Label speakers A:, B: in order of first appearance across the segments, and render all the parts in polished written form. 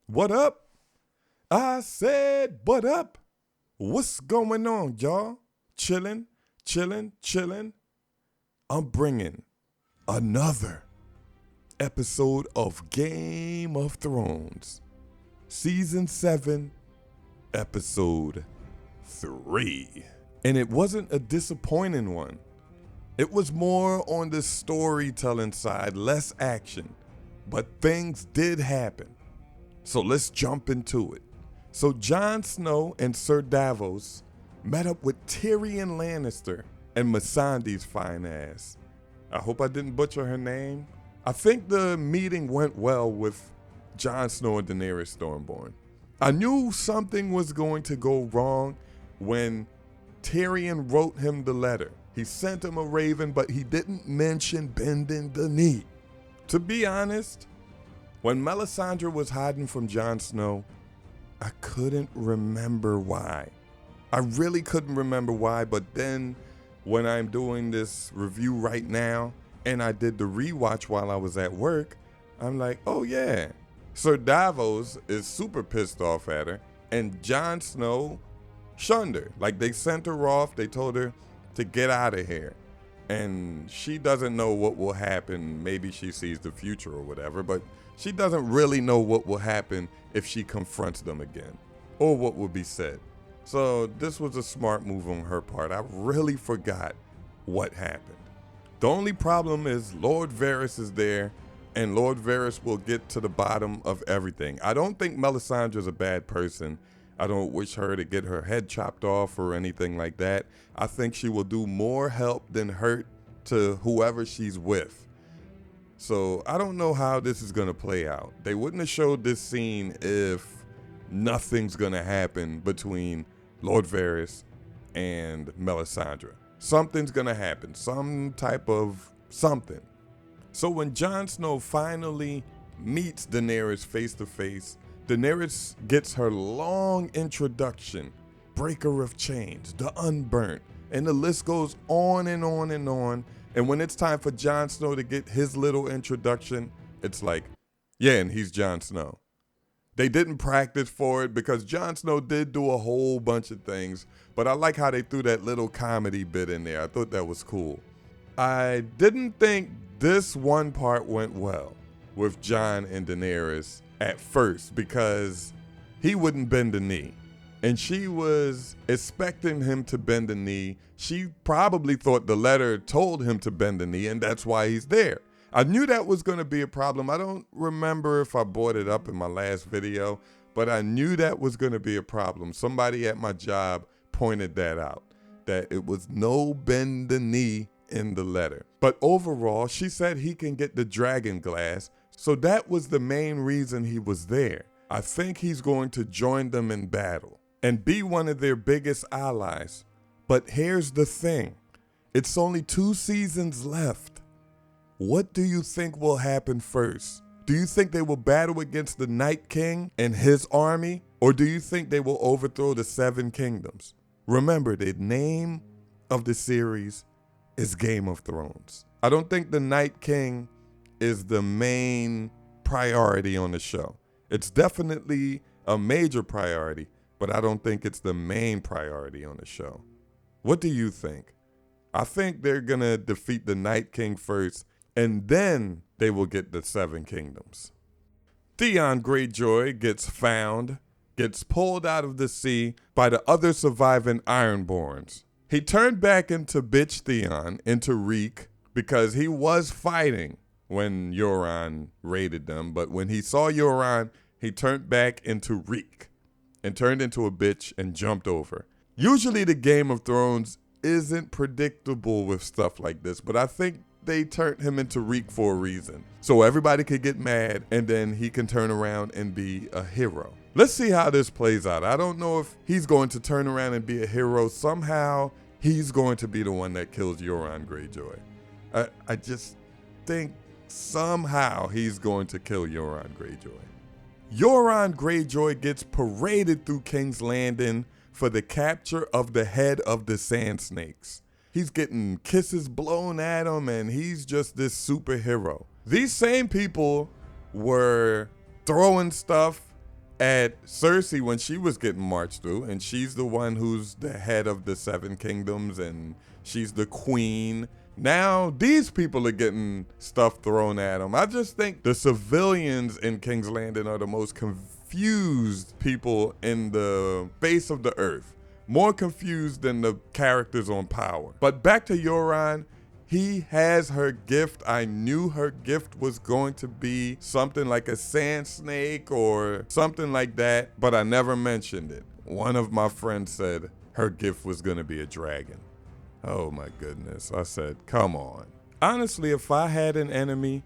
A: What up? I said, what up? What's going on, y'all? Chillin', chillin', chillin'. I'm bringing another episode of Game of Thrones, Season 7, Episode 3. And it wasn't a disappointing one. It was more on the storytelling side, less action. But things did happen. So let's jump into it. So Jon Snow and Sir Davos met up with Tyrion Lannister and Missandei's fine ass. I hope I didn't butcher her name. I think the meeting went well with Jon Snow and Daenerys Stormborn. I knew something was going to go wrong when Tyrion wrote him the letter. He sent him a raven, but he didn't mention bending the knee. To be honest, when Melisandre was hiding from Jon Snow, I couldn't remember why. I really couldn't remember why, but then when I'm doing this review right now, and I did the rewatch while I was at work, I'm like, oh yeah, Sir Davos is super pissed off at her, and Jon Snow shunned her. Like, they sent her off, they told her to get out of here. And she doesn't know what will happen. Maybe she sees the future or whatever, but she doesn't really know what will happen if she confronts them again or what will be said. So this was a smart move on her part. I really forgot what happened. The only problem is Lord Varys is there, and Lord Varys will get to the bottom of everything. I don't think Melisandre is a bad person. I don't wish her to get her head chopped off or anything like that. I think she will do more help than hurt to whoever she's with. So I don't know how this is going to play out. They wouldn't have showed this scene if nothing's going to happen between Lord Varys and Melisandre. Something's going to happen. Some type of something. So when Jon Snow finally meets Daenerys face to face, Daenerys gets her long introduction, breaker of chains, the unburnt, and the list goes on and on and on. And when it's time for Jon Snow to get his little introduction, it's like, yeah, and he's Jon Snow. They didn't practice for it because Jon Snow did do a whole bunch of things, but I like how they threw that little comedy bit in there. I thought that was cool. I didn't think this one part went well with Jon and Daenerys at first because he wouldn't bend the knee. And she was expecting him to bend the knee. She probably thought the letter told him to bend the knee, and that's why he's there. I knew that was going to be a problem. I don't remember if I brought it up in my last video, but I knew that was going to be a problem. Somebody at my job pointed that out, that it was no bend the knee in the letter. But overall, she said he can get the dragon glass, so that was the main reason he was there. I think he's going to join them in battle and be one of their biggest allies. But here's the thing. It's only 2 seasons left. What do you think will happen first? Do you think they will battle against the Night King and his army? Or do you think they will overthrow the 7 kingdoms? Remember, the name of the series is Game of Thrones. I don't think the Night King is the main priority on the show. It's definitely a major priority, but I don't think it's the main priority on the show. What do you think? I think they're gonna defeat the Night King first, and then they will get the 7 kingdoms. Theon Greyjoy gets found, gets pulled out of the sea by the other surviving Ironborns. He turned back into bitch Theon, into Reek, because he was fighting when Euron raided them, but when he saw Euron, he turned back into Reek and turned into a bitch and jumped over. Usually the Game of Thrones isn't predictable with stuff like this, but I think they turned him into Reek for a reason. So everybody could get mad and then he can turn around and be a hero. Let's see how this plays out. I don't know if he's going to turn around and be a hero. Somehow he's going to be the one that kills Euron Greyjoy. I just think somehow he's going to kill Euron Greyjoy. Euron Greyjoy gets paraded through King's Landing for the capture of the head of the Sand Snakes. He's getting kisses blown at him, and he's just this superhero. These same people were throwing stuff at Cersei when she was getting marched through, and she's the one who's the head of the Seven Kingdoms, and she's the queen. Now these people are getting stuff thrown at them. I just think the civilians in King's Landing are the most confused people in the face of the earth. More confused than the characters on Power. But back to Euron. He has her gift. I knew her gift was going to be something like a sand snake or something like that, but I never mentioned it. One of my friends said her gift was going to be a dragon. Oh my goodness. I said, come on. Honestly, if I had an enemy,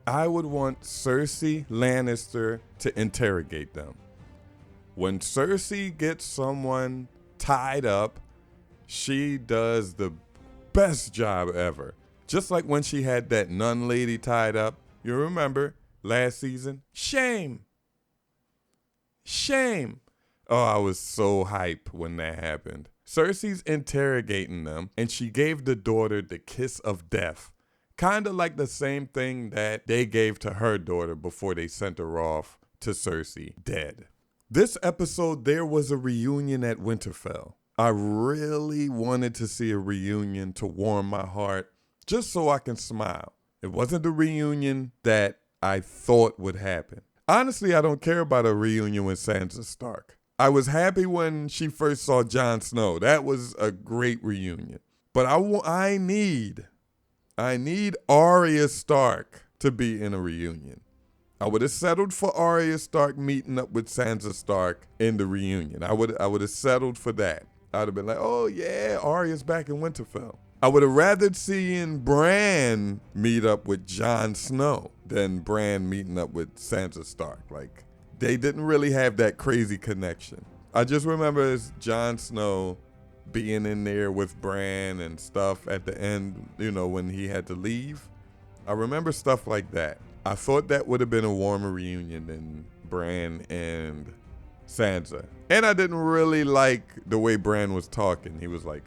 A: I would want Cersei Lannister to interrogate them. When Cersei gets someone tied up, she does the best job ever. Just like when she had that nun lady tied up. You remember last season? Shame. Oh, I was so hyped when that happened. Cersei's interrogating them, and she gave the daughter the kiss of death. Kind of like the same thing that they gave to her daughter before they sent her off to Cersei, dead. This episode, there was a reunion at Winterfell. I really wanted to see a reunion to warm my heart, just so I can smile. It wasn't the reunion that I thought would happen. Honestly, I don't care about a reunion with Sansa Stark. I was happy when she first saw Jon Snow. That was a great reunion. But I need Arya Stark to be in a reunion. I would have settled for Arya Stark meeting up with Sansa Stark in the reunion. I would have settled for that. I'd have been like, oh yeah, Arya's back in Winterfell. I would have rather seen Bran meet up with Jon Snow than Bran meeting up with Sansa Stark. Like, they didn't really have that crazy connection. I just remember Jon Snow being in there with Bran and stuff at the end, you know, when he had to leave. I remember stuff like that. I thought that would have been a warmer reunion than Bran and Sansa. And I didn't really like the way Bran was talking. He was like,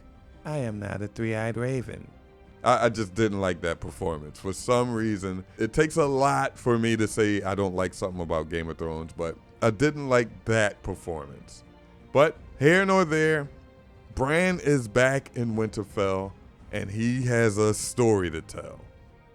A: I am not a three-eyed raven. I just didn't like that performance. For some reason, it takes a lot for me to say I don't like something about Game of Thrones, but I didn't like that performance. But here nor there, Bran is back in Winterfell, and he has a story to tell.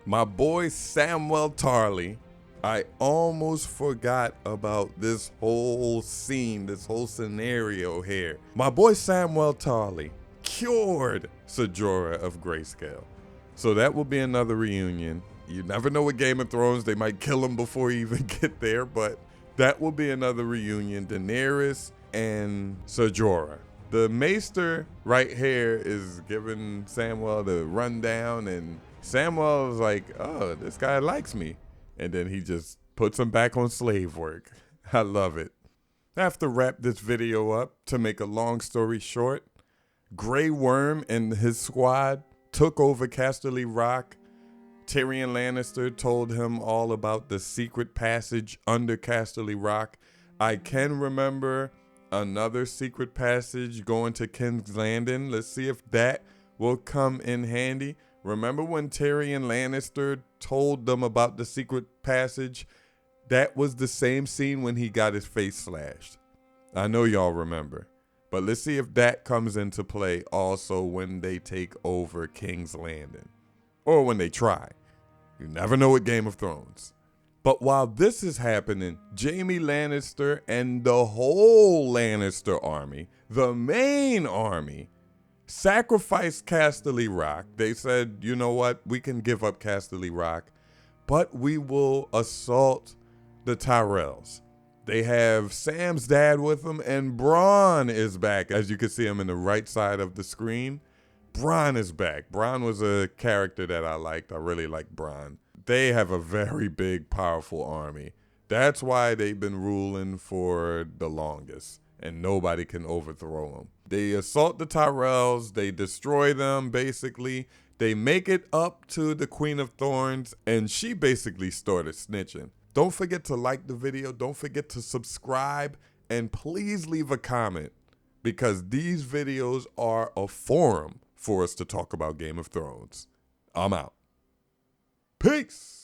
A: My boy Samwell Tarly, I almost forgot about this whole scene, this whole scenario here. My boy Samwell Tarly cured Ser Jorah of Grayscale. So that will be another reunion. You never know with Game of Thrones, they might kill him before you even get there, but that will be another reunion. Daenerys and Ser Jorah. The Maester right here is giving Samwell the rundown, and Samwell is like, oh, this guy likes me. And then he just puts him back on slave work. I love it. I have to wrap this video up. To make a long story short, Grey Worm and his squad took over Casterly Rock. Tyrion Lannister told him all about the secret passage under Casterly Rock. I can remember another secret passage going to King's Landing. Let's see if that will come in handy. Remember when Tyrion Lannister told them about the secret passage? That was the same scene when he got his face slashed. I know y'all remember. But let's see if that comes into play also when they take over King's Landing. Or when they try. You never know with Game of Thrones. But while this is happening, Jaime Lannister and the whole Lannister army, the main army, sacrificed Casterly Rock. They said, you know what, we can give up Casterly Rock, but we will assault the Tyrells. They have Sam's dad with them, and Bronn is back. As you can see him in the right side of the screen, Bronn is back. Bronn was a character that I liked. I really liked Bronn. They have a very big, powerful army. That's why they've been ruling for the longest, and nobody can overthrow them. They assault the Tyrells, they destroy them, basically. They make it up to the Queen of Thorns, and she basically started snitching. Don't forget to like the video, don't forget to subscribe, and please leave a comment, because these videos are a forum for us to talk about Game of Thrones. I'm out. Peace!